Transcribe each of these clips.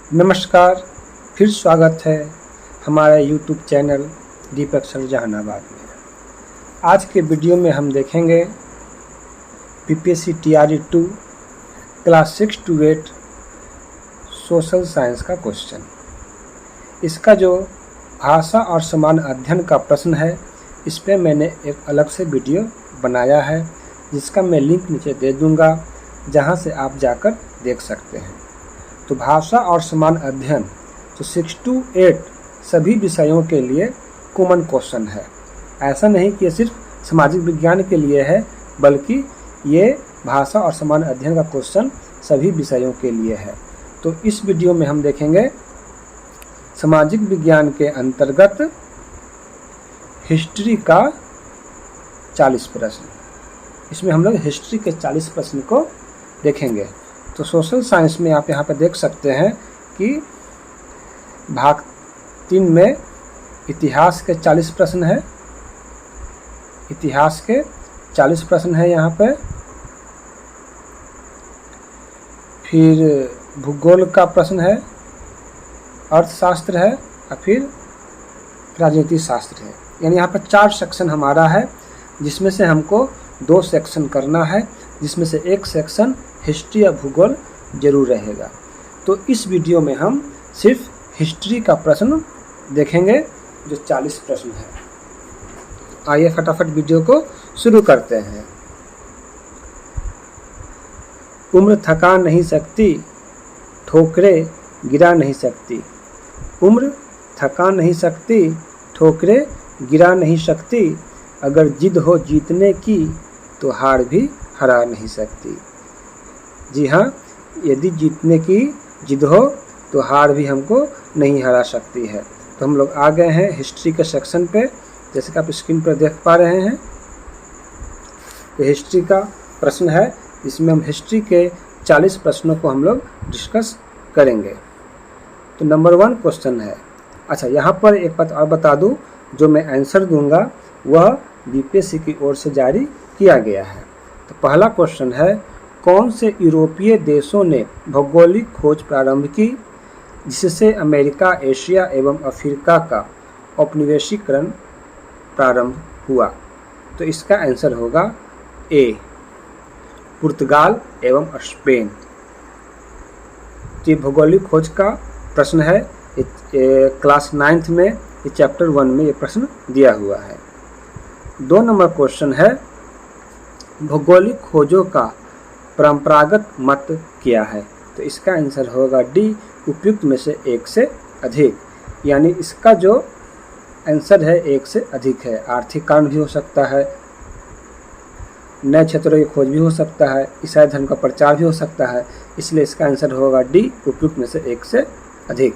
नमस्कार, फिर स्वागत है हमारे YouTube चैनल दीपक सर जहानाबाद में। आज के वीडियो में हम देखेंगे PPSC TRE 2 class 6 to 8 social science का क्वेश्चन। इसका जो भाषा और समान अध्ययन का प्रश्न है, इस पर मैंने एक अलग से वीडियो बनाया है, जिसका मैं लिंक नीचे दे दूँगा, जहाँ से आप जाकर देख सकते हैं। तो भाषा और समान अध्ययन तो 6 to 8 सभी विषयों के लिए कॉमन क्वेश्चन है। ऐसा नहीं कि ये सिर्फ सामाजिक विज्ञान के लिए है, बल्कि ये भाषा और समान अध्ययन का क्वेश्चन सभी विषयों के लिए है। तो इस वीडियो में हम देखेंगे सामाजिक विज्ञान के अंतर्गत हिस्ट्री का 40 प्रश्न। इसमें हम लोग हिस्ट्री के 40 प्रश्न को देखेंगे। तो सोशल साइंस में आप यहाँ पे देख सकते हैं कि भाग 3 में इतिहास के 40 प्रश्न है। इतिहास के 40 प्रश्न है यहाँ पे। फिर भूगोल का प्रश्न है, अर्थशास्त्र है और फिर राजनीति शास्त्र है। यानी यहाँ पर 4 सेक्शन हमारा है, जिसमें से हमको 2 सेक्शन करना है, जिसमें से एक सेक्शन हिस्ट्री या भूगोल जरूर रहेगा। तो इस वीडियो में हम सिर्फ हिस्ट्री का प्रश्न देखेंगे, जो 40 प्रश्न है। आइए फटाफट वीडियो को शुरू करते हैं। उम्र थका नहीं सकती, ठोकरें गिरा नहीं सकती। उम्र थका नहीं सकती, ठोकरें गिरा नहीं सकती। अगर जिद हो जीतने की, तो हार भी हरा नहीं सकती। जी हाँ, यदि जीतने की जिद हो तो हार भी हमको नहीं हरा सकती है। तो हम लोग आ गए हैं हिस्ट्री के सेक्शन पे, जैसे कि आप स्क्रीन पर देख पा रहे हैं। ये हिस्ट्री का प्रश्न है, इसमें हम हिस्ट्री के 40 प्रश्नों को हम लोग डिस्कस करेंगे। तो नंबर 1 क्वेश्चन है। अच्छा, यहाँ पर एक बात और बता दूँ, जो मैं आंसर दूंगा वह BPSC की ओर से जारी किया गया है। तो पहला क्वेश्चन है, कौन से यूरोपीय देशों ने भौगोलिक खोज प्रारंभ की, जिससे अमेरिका, एशिया एवं अफ्रीका का औपनिवेशीकरण प्रारंभ हुआ? तो इसका आंसर होगा ए, पुर्तगाल एवं स्पेन। ये भौगोलिक खोज का प्रश्न है। क्लास 9th में ये चैप्टर 1 में ये प्रश्न दिया हुआ है। 2 नंबर क्वेश्चन है, भौगोलिक खोजों का परंपरागत मत क्या है? तो इसका आंसर होगा डी, उपयुक्त में से एक से अधिक। यानी इसका जो आंसर है एक से अधिक है। आर्थिक कारण भी हो सकता है, नए क्षेत्रों की खोज भी हो सकता है, ईसाई धर्म का प्रचार भी हो सकता है। इसलिए इसका आंसर होगा डी, उपयुक्त में से एक से अधिक।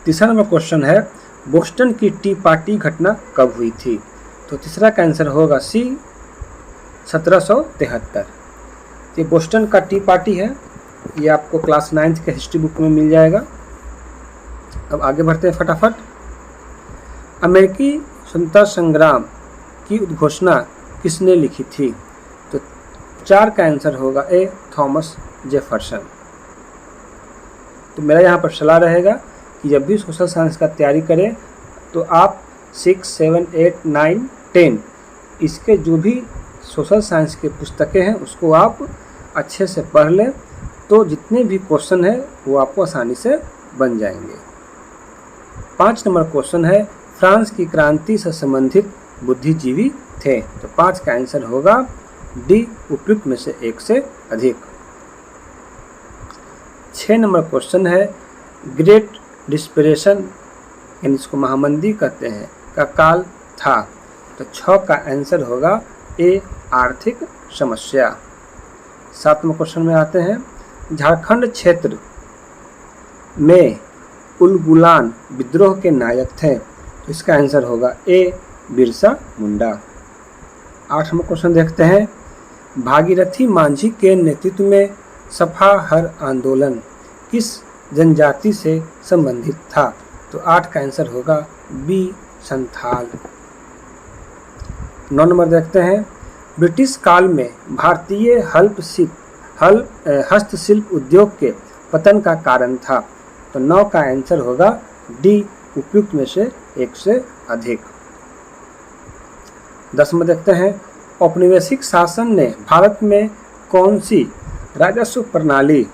तीसरा नंबर क्वेश्चन है, बोस्टन की टी पार्टी घटना कब हुई थी? तो तीसरा का आंसर होगा सी, 1773। ये बोस्टन का टी पार्टी है। ये आपको क्लास 9th के हिस्ट्री बुक में मिल जाएगा। अब आगे बढ़ते हैं फटाफट। अमेरिकी स्वतंत्रता संग्राम की उद्घोषणा किसने लिखी थी? तो 4 का आंसर होगा ए, थॉमस जेफरसन। तो मेरा यहाँ पर सलाह रहेगा कि जब भी सोशल साइंस का तैयारी करें, तो आप 6, 7, 8, 9, 10 इसके जो भी सोशल साइंस के पुस्तकें हैं उसको आप अच्छे से पढ़ लें, तो जितने भी क्वेश्चन हैं वो आपको आसानी से बन जाएंगे। 5 नंबर क्वेश्चन है, फ्रांस की क्रांति से संबंधित बुद्धिजीवी थे? तो 5 का आंसर होगा डी, उपयुक्त में से एक से अधिक। 6 नंबर क्वेश्चन है, ग्रेट डिस्परेशन यानी इसको महामंदी कहते हैं का काल था? तो 6 का आंसर होगा ए, आर्थिक समस्या। 7वें क्वेश्चन में आते हैं, झारखंड क्षेत्र में उलगुलान विद्रोह के नायक थे? तो इसका आंसर होगा ए, बिरसा मुंडा। 8वां क्वेश्चन देखते हैं, भागीरथी मांझी के नेतृत्व में सफा हर आंदोलन किस जनजाति से संबंधित था? तो 8 का आंसर होगा बी, संथाल। 9 नंबर देखते हैं, ब्रिटिश काल में भारतीय हस्तशिल्प उद्योग के पतन का कारण था। तो 9 का आंसर होगा डी, उपयुक्त में से एक से अधिक। 10 में देखते हैं, औपनिवेशिक शासन ने भारत में कौन सी राजस्व प्रणाली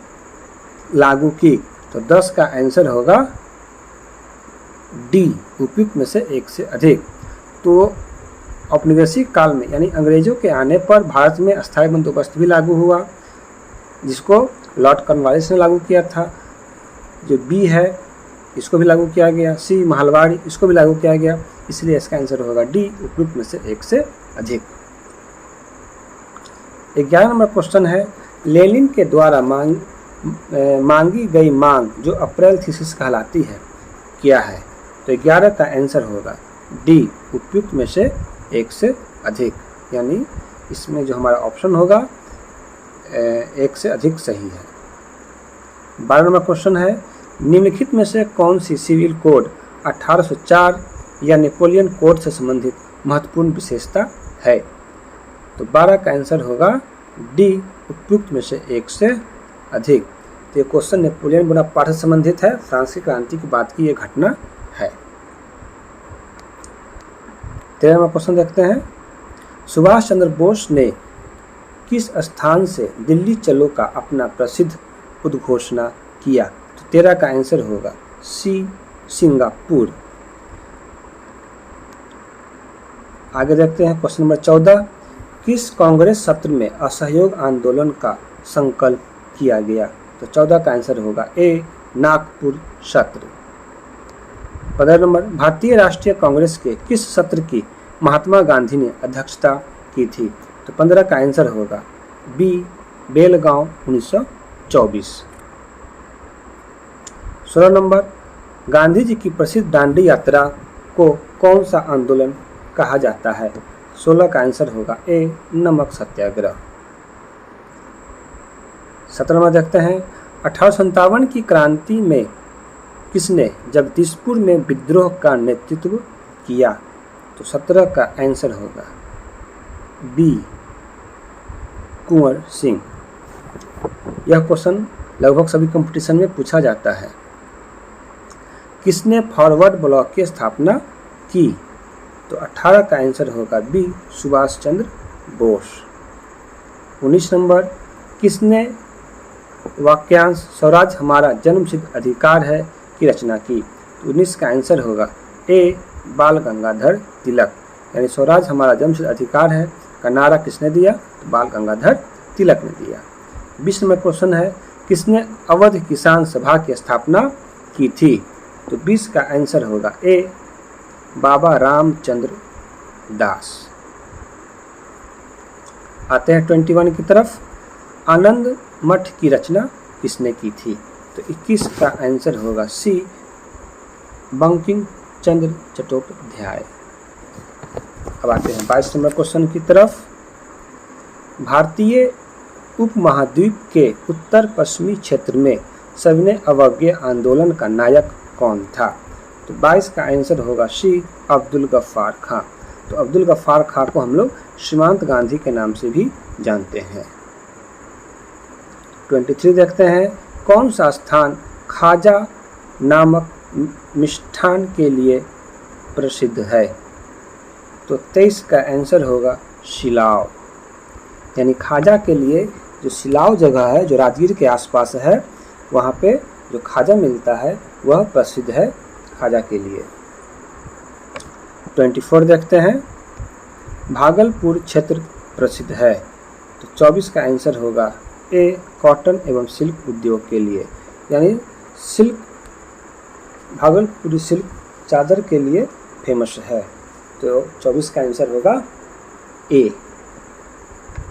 लागू की? तो 10 का आंसर होगा डी, उपयुक्त में से एक से अधिक। तो औपनिवेशिक काल में यानी अंग्रेजों के आने पर भारत में अस्थायी बंदोबस्त भी लागू हुआ, जिसको लॉर्ड कॉर्नवालिस ने लागू किया था। जो बी है इसको भी लागू किया गया, सी महलवाड़ी इसको भी लागू किया गया, इसलिए इसका आंसर होगा डी, उपयुक्त में से एक से अधिक। 11 नंबर क्वेश्चन है, लेनिन के द्वारा मांगी गई मांग जो अप्रैल थीसिस कहलाती है क्या है? तो 11 का आंसर होगा डी, उपयुक्त में से एक से अधिक, यानी इसमें जो हमारा ऑप्शन होगा एक से अधिक सही है। 12 नंबर क्वेश्चन है, निम्नलिखित में से कौन सी सिविल कोड 1804 या नेपोलियन कोड से संबंधित महत्वपूर्ण विशेषता है? तो 12 का आंसर होगा डी, उपयुक्त में से एक से अधिक। तो ये क्वेश्चन नेपोलियन बोनापार्ट से संबंधित है, फ्रांस की क्रांति के बाद की ये घटना है। 13 में क्वेश्चन देखते हैं, सुभाष चंद्र बोस ने किस स्थान से दिल्ली चलो का अपना प्रसिद्ध उद्घोषणा किया? तो 13 का आंसर होगा सी, सिंगापुर। आगे देखते हैं क्वेश्चन नंबर 14, किस कांग्रेस सत्र में असहयोग आंदोलन का संकल्प किया गया? तो 14 का आंसर होगा ए, नागपुर सत्र। 15 नंबर, भारतीय राष्ट्रीय कांग्रेस के किस सत्र की महात्मा गांधी ने अध्यक्षता की थी? तो 15 का आंसर होगा बी, बेलगांव 1924। 16 नंबर, गांधी जी की प्रसिद्ध दांडी यात्रा को कौन सा आंदोलन कहा जाता है? 16 का आंसर होगा ए, नमक सत्याग्रह। 17 में देखते हैं, 1857 की क्रांति में किसने जगदीशपुर में विद्रोह का नेतृत्व किया? तो 17 का आंसर होगा बी, कुंवर सिंह। यह क्वेश्चन लगभग सभी कंपटीशन में पूछा जाता है। किसने फॉरवर्ड ब्लॉक की स्थापना की? तो 18 का आंसर होगा बी, सुभाष चंद्र बोस। 19 नंबर, किसने वाक्यांश स्वराज हमारा जन्मसिद्ध अधिकार है की रचना की? तो 19 का आंसर होगा ए, बाल गंगाधर तिलक। यानी स्वराज हमारा जन्मसिद्ध अधिकार है का नारा किसने दिया? तो बाल गंगाधर तिलक ने दिया। 20 नंबर क्वेश्चन है, किसने अवध किसान सभा की स्थापना की थी? तो 20 का आंसर होगा ए, बाबा रामचंद्र दास। आते हैं 21 की तरफ, आनंद मठ की रचना किसने की थी? तो 21 का आंसर होगा सी, बंकिम चंद्र चट्टोपाध्याय। अब आते हैं 22 नंबर क्वेश्चन की तरफ, भारतीय उपमहाद्वीप के उत्तर पश्चिमी क्षेत्र में सविनय अवज्ञा आंदोलन का नायक कौन था? तो 22 का आंसर होगा सी, अब्दुल गफ्फार खां। तो अब्दुल गफ्फार खां को हम लोग सीमांत गांधी के नाम से भी जानते हैं। 23 देखते हैं, कौन सा स्थान खाजा नामक मिष्ठान के लिए प्रसिद्ध है? तो 23 का आंसर होगा सिलाव। यानी खाजा के लिए जो सिलाव जगह है जो राजगीर के आसपास है, वहाँ पे जो खाजा मिलता है वह प्रसिद्ध है खाजा के लिए। 24 देखते हैं, भागलपुर क्षेत्र प्रसिद्ध है। तो 24 का आंसर होगा ए, कॉटन एवं सिल्क उद्योग के लिए। यानी सिल्क, भागलपुरी सिल्क चादर के लिए फेमस है। तो 24 का आंसर होगा ए।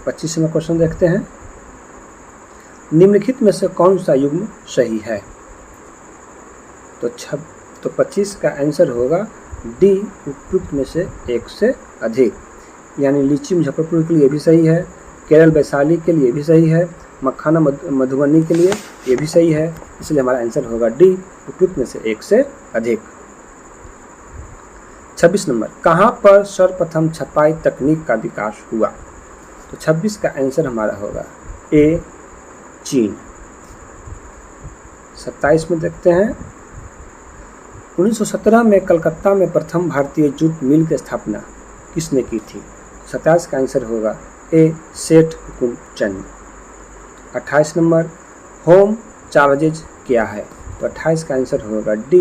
25 में क्वेश्चन देखते हैं, निम्नलिखित में से कौन सा युग्म सही है? तो 25 का आंसर होगा डी, उपयुक्त में से एक से अधिक। यानी लीची मुजफ्फरपुर के लिए भी सही है, केरल वैशाली के लिए भी सही है, मखाना मधुबनी के लिए ये भी सही है, इसलिए हमारा आंसर होगा डी, उपयुक्त में से एक से अधिक। 26 नंबर, कहाँ पर सर्वप्रथम छपाई तकनीक का विकास हुआ? तो 26 का आंसर हमारा होगा ए, चीन। 27 में देखते हैं 1917 में कलकत्ता में प्रथम भारतीय जूट मिल की स्थापना किसने की थी? 27 का आंसर होगा ए सेठ हुकुमचंद। 28 नंबर होम चार्जेज क्या है? तो 28 का आंसर होगा डी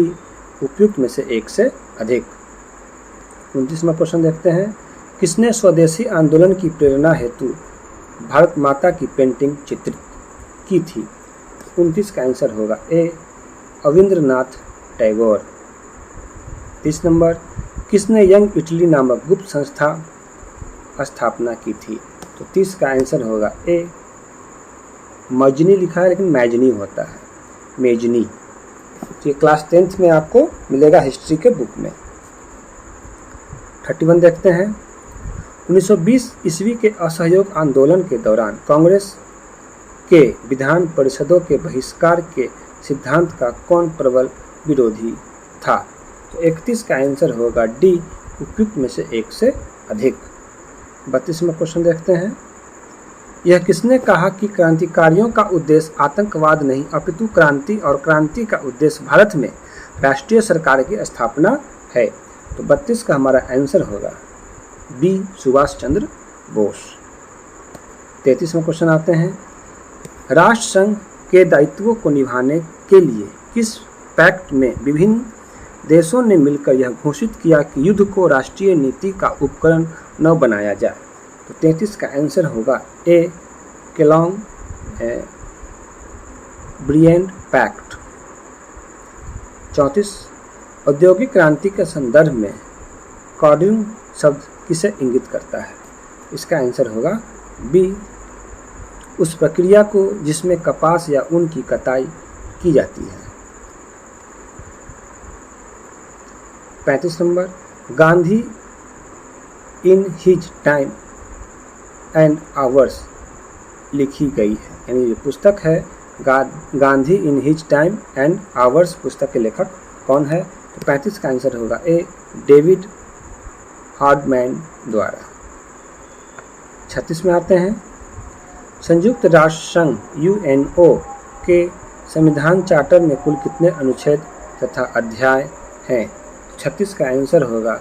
उपयुक्त में से एक से अधिक। 29वां क्वेश्चन देखते हैं किसने स्वदेशी आंदोलन की प्रेरणा हेतु भारत माता की पेंटिंग चित्रित की थी? 29 का आंसर होगा ए अविंद्रनाथ टैगोर। 30 नंबर किसने यंग इटली नामक गुप्त संस्था स्थापना की थी? तो 30 का आंसर होगा ए मजनी लिखा है लेकिन मैजनी होता है, मेजनी। तो ये क्लास 10th में आपको मिलेगा हिस्ट्री के बुक में। 31 देखते हैं 1920 ईस्वी के असहयोग आंदोलन के दौरान कांग्रेस के विधान परिषदों के बहिष्कार के सिद्धांत का कौन प्रबल विरोधी था? तो 31 का आंसर होगा डी उपयुक्त में से एक से अधिक। 32वां क्वेश्चन देखते हैं यह किसने कहा कि क्रांतिकारियों का उद्देश्य आतंकवाद नहीं अपितु क्रांति और क्रांति का उद्देश्य भारत में राष्ट्रीय सरकार की स्थापना है? तो 32 का हमारा आंसर होगा बी सुभाष चंद्र बोस। 33वां क्वेश्चन आते हैं राष्ट्र संघ के दायित्वों को निभाने के लिए किस पैक्ट में विभिन्न देशों ने मिलकर यह घोषित किया कि युद्ध को राष्ट्रीय नीति का उपकरण न बनाया जाए? तो 33 का आंसर होगा ए केलॉन्ग ब्रिएंड पैक्ट। 34 औद्योगिक क्रांति के संदर्भ में कॉर्डिंग शब्द किसे इंगित करता है? इसका आंसर होगा बी उस प्रक्रिया को जिसमें कपास या ऊन की कटाई की जाती है। 35 number Gandhi in his time and hours लिखी गई है, यानी ये पुस्तक है Gandhi in his time and hours पुस्तक के लेखक कौन है? तो 35 का आंसर होगा ए डेविड हार्डमैन द्वारा। 36 में आते हैं संयुक्त राष्ट्र संघ यूएनओ के संविधान चार्टर में कुल कितने अनुच्छेद तथा अध्याय हैं? 36 का आंसर होगा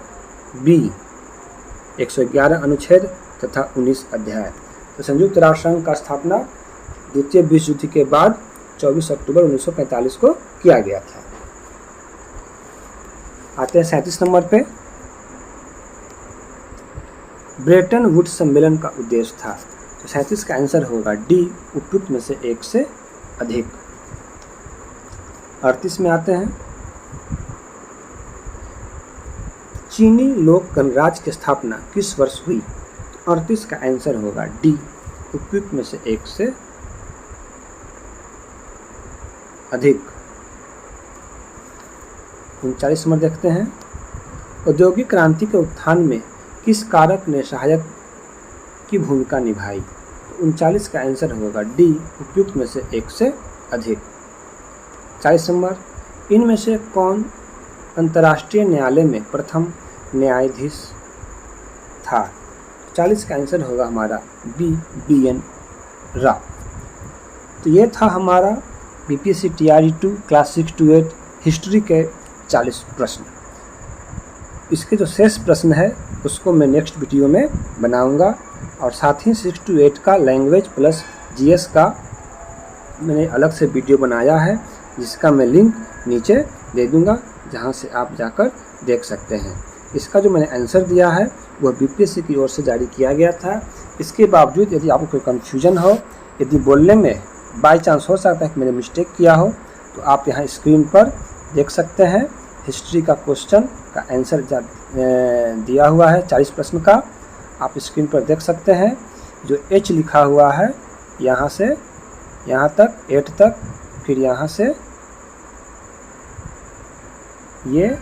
बी 111 अनुच्छेद तथा 19 अध्याय। तो संयुक्त राष्ट्र संघ का स्थापना द्वितीय विश्व युद्ध के बाद 24 अक्टूबर 1945 को किया गया था। आते हैं 37 नंबर पे ब्रेटन वुड्स सम्मेलन का उद्देश्य था। तो 37 का आंसर होगा डी उपयुक्त में से एक से अधिक। 38 में आते हैं चीनी लोक गणराज्य की स्थापना किस वर्ष हुई? 38 का आंसर होगा डी उपयुक्त में से एक से अधिक। 39 में देखते हैं औद्योगिक क्रांति के उत्थान में किस कारक ने सहायक की भूमिका निभाई? तो 39 का आंसर होगा डी उपयुक्त में से एक से अधिक। 40 नंबर इनमें से कौन अंतर्राष्ट्रीय न्यायालय में प्रथम न्यायाधीश था? 40 का आंसर होगा हमारा बी.एन. राव। तो ये था हमारा BPSC TRE 2 class 6 to 8 history के 40 प्रश्न। इसके जो शेष प्रश्न है उसको मैं नेक्स्ट वीडियो में बनाऊंगा और साथ ही 6 to 8 का लैंग्वेज प्लस जीएस का मैंने अलग से वीडियो बनाया है जिसका मैं लिंक नीचे दे दूंगा जहां से आप जाकर देख सकते हैं। इसका जो मैंने आंसर दिया है वह बीपीएससी की ओर से जारी किया गया था। इसके बावजूद यदि आपको कोई कन्फ्यूजन हो, यदि बोलने में बाय चांस हो सकता है कि मैंने मिस्टेक किया हो, तो आप यहाँ स्क्रीन पर देख सकते हैं हिस्ट्री का क्वेश्चन का आंसर दिया हुआ है 40 प्रश्न का। आप स्क्रीन पर देख सकते हैं जो एच लिखा हुआ है यहाँ से यहाँ तक 8 तक, फिर यहाँ से ये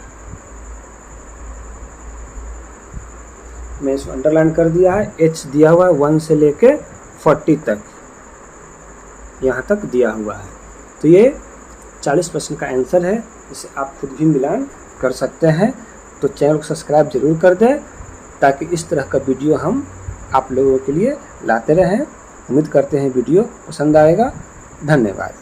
मैं इसको अंडरलाइन कर दिया है, एच दिया हुआ है 1 से लेके 40 तक, यहाँ तक दिया हुआ है। तो ये 40 प्रश्न का आंसर है, इसे आप खुद भी मिलान कर सकते हैं। तो चैनल को सब्सक्राइब जरूर कर दें ताकि इस तरह का वीडियो हम आप लोगों के लिए लाते रहें। उम्मीद करते हैं वीडियो पसंद आएगा। धन्यवाद।